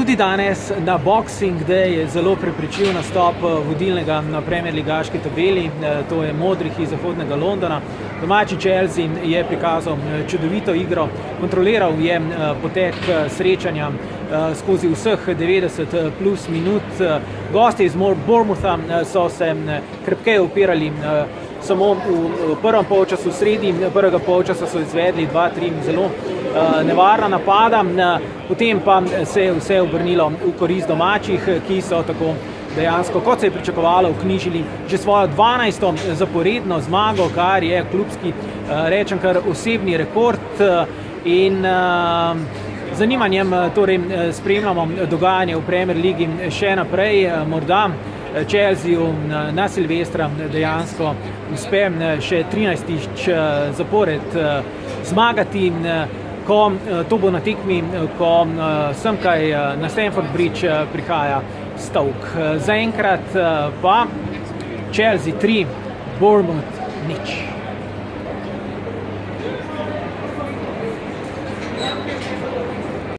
Tudi danes na Boxing Day je zelo prepričljiv nastop vodilnega na Premier ligaški tabeli, to je modrih iz zahodnega Londona. Domači Chelsea je prikazal čudovito igro, kontroliral je potek srečanja skozi vseh 90 plus minut. Gosti iz Bournemoutha so se krepkeje upirali samo v prvem polčasu, sredi prvega polčasa so izvedli 2-3 zelo nevarna napada, potem pa se je vse obrnilo v korist domačih, ki so tako dejansko, kot se je pričakovalo, vknjižili že svojo 12. zaporedno zmago, kar je klubski, rečem kar osebni rekord, in zanimanjem torej spremljamo dogajanje v Premier ligi še naprej. Morda Chelsea na Silvestra dejansko uspe še 13. zapored zmagati, ko to bo na tekmi, ko semkaj na Stamford Bridge prihaja Stoke. Zaenkrat pa Chelsea 3, Bournemouth 0.